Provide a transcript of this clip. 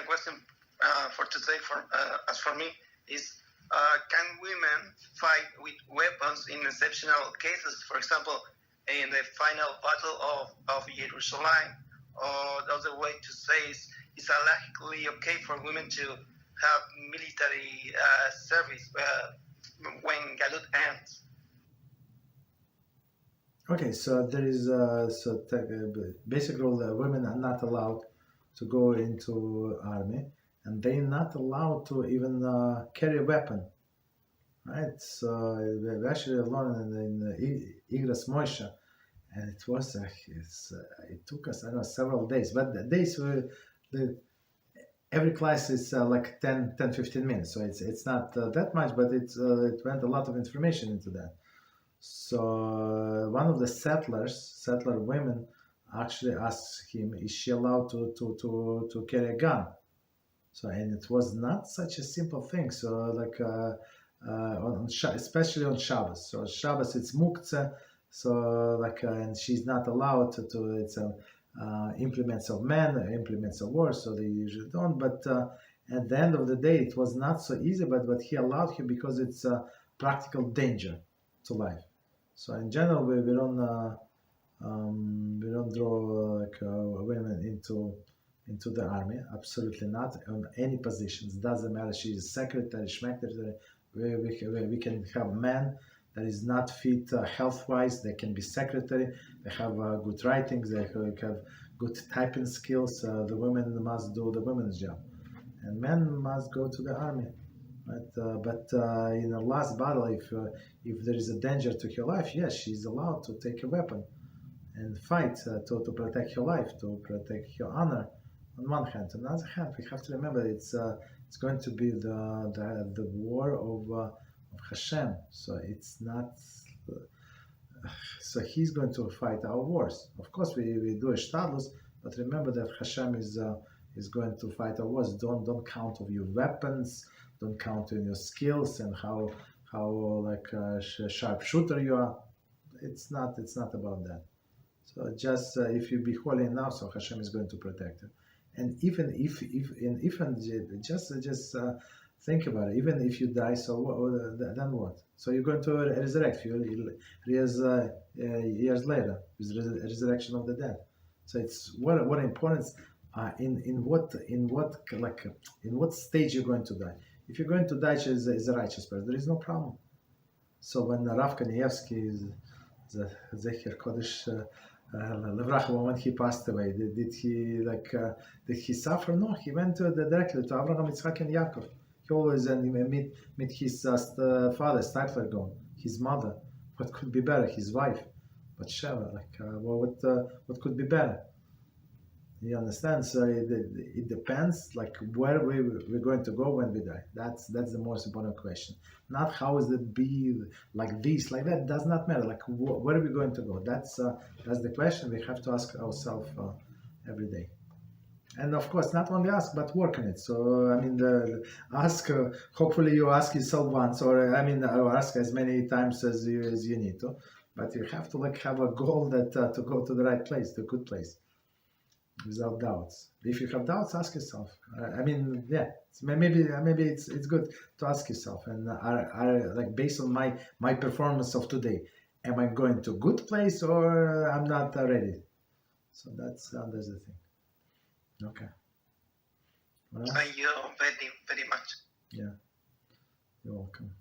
question for today, as for me, is can women fight with weapons in exceptional cases? For example, in the final battle of Jerusalem, or the other way to say is halachically okay for women to have military service when Galut ends? Okay, so there is basic rule that women are not allowed to go into army, and they're not allowed to even carry a weapon, right? So we actually learned in Igras Moshe, and it was it took us, I don't know, several days, but the days were every class is like 10-15 minutes, so it's not that much, but it went a lot of information into that. So one of the settler women, actually asked him, "Is she allowed to carry a gun?" So, and it was not such a simple thing. So like especially on Shabbos. So Shabbos it's muktzah. So like and she's not allowed to it's implements of men, implements of war. So they usually don't. But at the end of the day, it was not so easy. But he allowed him because it's a practical danger to life. So in general, we don't draw women into the army. Absolutely not on any positions. Doesn't matter. She's a secretary, schmecretary. We can have men that is not fit health-wise. They can be secretary. They have good writings. They have good typing skills. The women must do the women's job, and men must go to the army. Right? But in the last battle, if there is a danger to her life, yes, she's allowed to take a weapon and fight to protect her life, to protect her honor. On one hand, on the other hand, we have to remember it's going to be the war of HaShem. So it's not. So he's going to fight our wars. Of course, we do a shtadlus, but remember that HaShem is going to fight our wars. Don't count on your weapons. Don't count on your skills and how like sharpshooter you are. It's not about that. So just if you be holy enough, so Hashem is going to protect you. And even if just think about it. Even if you die, so then what? So you're going to resurrect years later with the resurrection of the dead. So it's what importance in what stage you're going to die. If you're going to die as a righteous person, there is no problem. So when Rav Kanievsky is the Zecher Kodesh when he passed away, did he suffer? No, he went directly to Abraham, Yitzchak, and Yaakov. He always meet his father, Steinfeld, his mother. What could be better? His wife, but Sheva. What could be better? You understand? So it depends, like where we're going to go when we die. That's the most important question. Not how is it be like this, like that. Does not matter. Like where are we going to go? That's the question we have to ask ourselves every day. And of course, not only ask, but work on it. So I mean, ask. Hopefully, you ask yourself once, or ask as many times as you need to. But you have to have a goal that to go to the right place, the good place. Without doubts. If you have doubts, ask yourself. Maybe it's good to ask yourself. And are like based on my performance of today, am I going to a good place or I'm not ready? So that's the thing. Okay. Thank you very, very much. Yeah. You're welcome.